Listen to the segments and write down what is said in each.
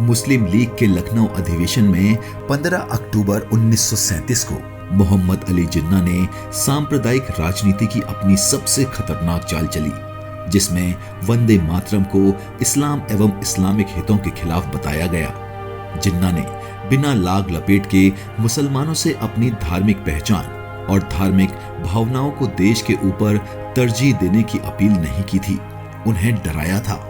मुस्लिम league के लखनऊ अधिवेशन में 15 अक्टूबर 1937 को मोहम्मद अली जिन्ना ने सांप्रदायिक राजनीति की अपनी सबसे खतरनाक चाल चली, जिसमें वंदे मातरम को इस्लाम एवं इस्लामिक हितों के खिलाफ बताया गया। जिन्ना ने बिना लाग लपेट के मुसलमानों से अपनी धार्मिक पहचान और धार्मिक भावनाओं को देश के ऊपर तरजीह देने की अपील नहीं की थी, उन्हें डराया था।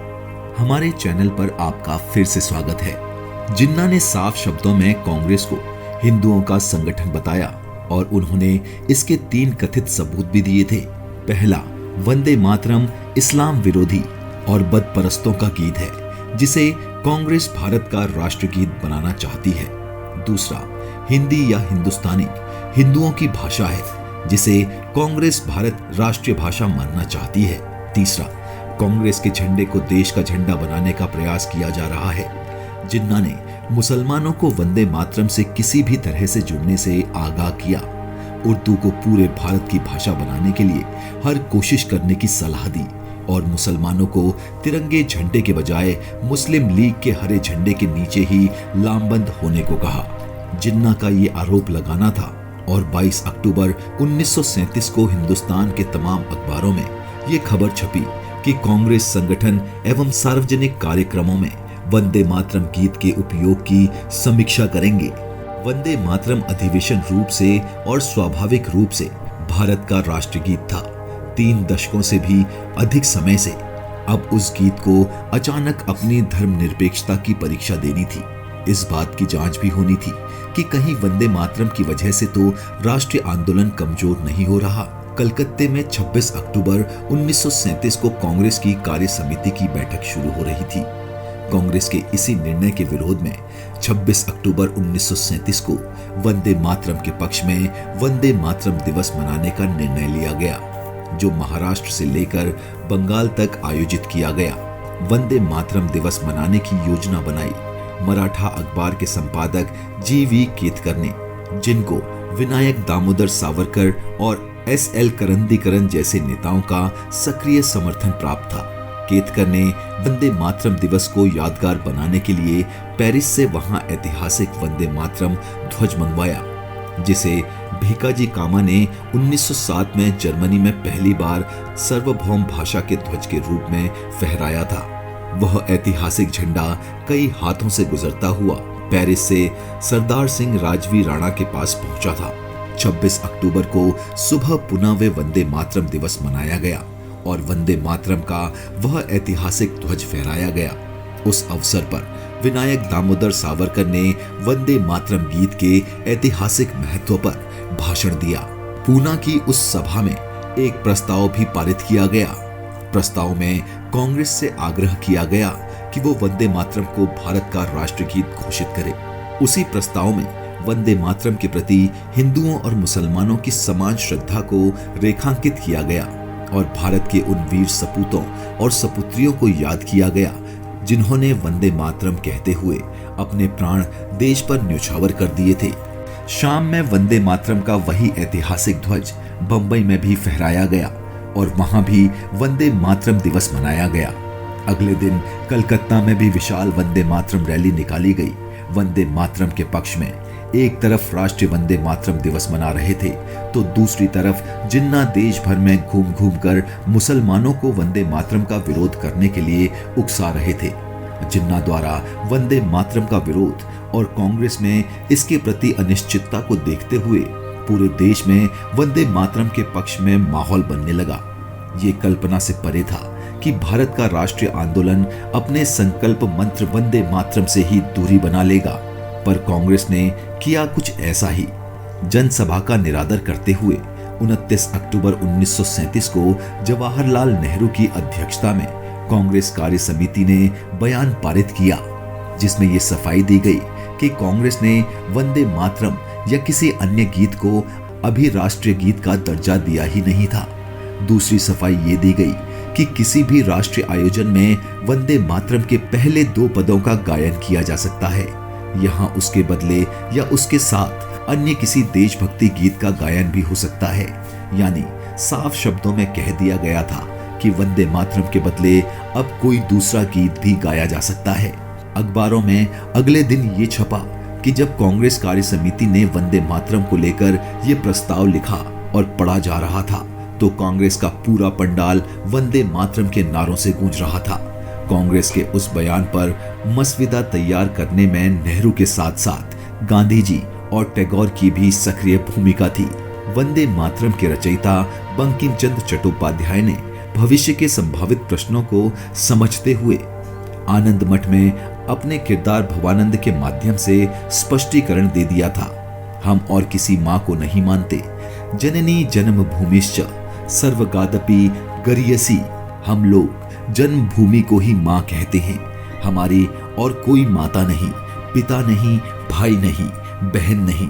हमारे चैनल पर आपका फिर से स्वागत है। जिन्ना ने साफ शब्दों में कांग्रेस को हिंदुओं का संगठन बताया और उन्होंने इसके 3 कथित सबूत भी दिए थे। पहला, वंदे मातरम इस्लाम विरोधी और बदपरस्तों का गीत है जिसे कांग्रेस भारत का राष्ट्रगीत बनाना चाहती है। दूसरा, हिंदी या हिंदुस्तानी हिंदुओं की भाषा है जिसे कांग्रेस भारत राष्ट्रीय भाषा मानना चाहती है। तीसरा, कांग्रेस के झंडे को देश का झंडा बनाने का प्रयास किया जा रहा है। जिन्ना ने मुसलमानों को वंदे मातरम से किसी भी तरह से जुड़ने से आगाह किया, उर्दू को पूरे भारत की भाषा बनाने के लिए हर कोशिश करने की सलाह दी और मुसलमानों को तिरंगे झंडे के बजाय मुस्लिम लीग के हरे झंडे के नीचे ही लामबंद होने को कहा। जिन्ना का ये आरोप लगाना था और 22 अक्टूबर 1937 को हिंदुस्तान के तमाम अखबारों में ये खबर छपी कि कांग्रेस संगठन एवं सार्वजनिक कार्यक्रमों में वंदे मातरम गीत के उपयोग की समीक्षा करेंगे। वंदे मातरम अधिवेशन रूप से और स्वाभाविक रूप से भारत का राष्ट्रगीत था। 3 दशकों से भी अधिक समय से अब उस गीत को अचानक अपनी धर्मनिरपेक्षता की परीक्षा देनी थी। इस बात की जांच भी होनी थी कि कहीं वंदे मातरम की वजह से तो राष्ट्रीय आंदोलन कमजोर नहीं हो रहा। कलकत्ते में 26 अक्टूबर 1937 को कांग्रेस की कार्य समिति की बैठक शुरू हो रही थी। कांग्रेस के इसी निर्णय के विरोध में 26 अक्टूबर 1937 को वंदे मातरम के पक्ष में वंदे मातरम दिवस मनाने का निर्णय लिया गया, जो महाराष्ट्र से लेकर बंगाल तक आयोजित किया गया। वंदे मातरम दिवस मनाने की योजना बनाई मराठा अखबार के संपादक जी.वी. केतकर ने, जिनको विनायक दामोदर सावरकर और S.L. करंदीकरन जैसे नेताओं का सक्रिय समर्थन प्राप्त था। केतकर ने वंदे मातरम दिवस को यादगार बनाने के लिए पेरिस से वहां ऐतिहासिक वंदे मातरम ध्वज मंगवाया, जिसे भीकाजी कामा ने 1907 में जर्मनी में पहली बार सार्वभौम भाषा के ध्वज के रूप में फहराया था। वह ऐतिहासिक झंडा कई हाथों से गुजरता हुआ पेरिस से सरदार सिंह राजवी राणा के पास पहुंचा था। 26 अक्टूबर को सुबह पुनः वे वंदे मातरम दिवस मनाया गया और वंदे मातरम का वह ऐतिहासिक ध्वज फहराया गया। उस अवसर पर विनायक दामोदर सावरकर ने वंदे मातरम गीत के ऐतिहासिक महत्व पर भाषण दिया। पूना की उस सभा में एक प्रस्ताव भी पारित किया गया। प्रस्ताव में कांग्रेस से आग्रह किया गया कि वो वंदे मातरम को भारत का राष्ट्रगीत घोषित करे। उसी प्रस्ताव में वंदे मातरम के प्रति हिंदुओं और मुसलमानों की समान श्रद्धा को रेखांकित किया गया और भारत के उन वीर सपूतों और सपुत्रियों को याद किया गया जिन्होंने वंदे मातरम कहते हुए अपने प्राण देश पर न्यौछावर कर दिए थे। शाम में वंदे मातरम का वही ऐतिहासिक ध्वज बंबई में भी फहराया गया और वहां भी वंदे मातरम दिवस मनाया गया। अगले दिन कलकत्ता में भी विशाल वंदे मातरम रैली निकाली गई। वंदे मातरम के पक्ष में एक तरफ राष्ट्रीय वंदे मातरम दिवस मना रहे थे तो दूसरी तरफ जिन्ना देश भर में घूम घूम कर मुसलमानों को वंदे मातरम का विरोध करने के लिए उकसा रहे थे। जिन्ना द्वारा वंदे मातरम का विरोध और कांग्रेस में इसके प्रति अनिश्चितता को देखते हुए पूरे देश में वंदे मातरम के पक्ष में माहौल बनने लगा। ये कल्पना से परे था कि भारत का राष्ट्रीय आंदोलन अपने संकल्प मंत्र वंदे मातरम से ही दूरी बना लेगा, पर कांग्रेस ने किया कुछ ऐसा ही। जनसभा का निरादर करते हुए 29 अक्टूबर 1937 को जवाहरलाल नेहरू की अध्यक्षता में कांग्रेस कार्य समिति ने बयान पारित किया, जिसमें ये सफाई दी गई कि कांग्रेस ने वंदे मातरम या किसी अन्य गीत को अभी राष्ट्रीय गीत का दर्जा दिया ही नहीं था। दूसरी सफाई ये दी गई कि किसी भी राष्ट्रीय आयोजन में वंदे मातरम के पहले 2 पदों का गायन किया जा सकता है। यहाँ उसके बदले या उसके साथ अन्य किसी देशभक्ति गीत का गायन भी हो सकता है। यानी साफ शब्दों में कह दिया गया था कि वंदे मातरम के बदले अब कोई दूसरा गीत भी गाया जा सकता है। अखबारों में अगले दिन ये छपा कि जब कांग्रेस कार्य समिति ने वंदे मातरम को लेकर ये प्रस्ताव लिखा और पढ़ा जा रहा था तो कांग्रेस का पूरा पंडाल वंदे मातरम के नारों से गूंज रहा था। कांग्रेस के उस बयान पर मसविदा तैयार करने में नेहरू के साथ साथ गांधी जी और टैगोर की भी सक्रिय भूमिका थी। वंदे मातरम के रचयिता बंकिम चंद्र चट्टोपाध्याय ने भविष्य के संभावित प्रश्नों को समझते हुए आनंद मठ में अपने किरदार भवानंद के माध्यम से स्पष्टीकरण दे दिया था। हम और किसी माँ को नहीं मानते। जननी जन्मभूमिश्च सर्वगादपि गरियसी। हम लोग जन्मभूमि को ही माँ कहते हैं। हमारी और कोई माता नहीं, पिता नहीं, भाई नहीं, बहन नहीं,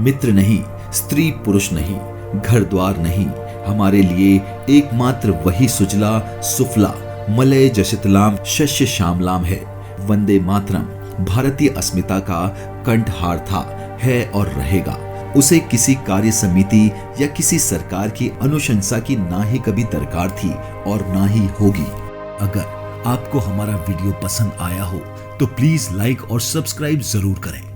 मित्र नहीं, स्त्री पुरुष नहीं, घर द्वार नहीं। हमारे लिए एकमात्र वही सुजला सुफला मलय जशतलाम शस्य श्यामलाम है। वंदे मातरम भारतीय अस्मिता का कंठहार था, है और रहेगा। उसे किसी कार्य समिति या किसी सरकार की अनुशंसा की ना ही कभी दरकार थी और ना ही होगी। अगर आपको हमारा वीडियो पसंद आया हो तो प्लीज लाइक और सब्सक्राइब जरूर करें।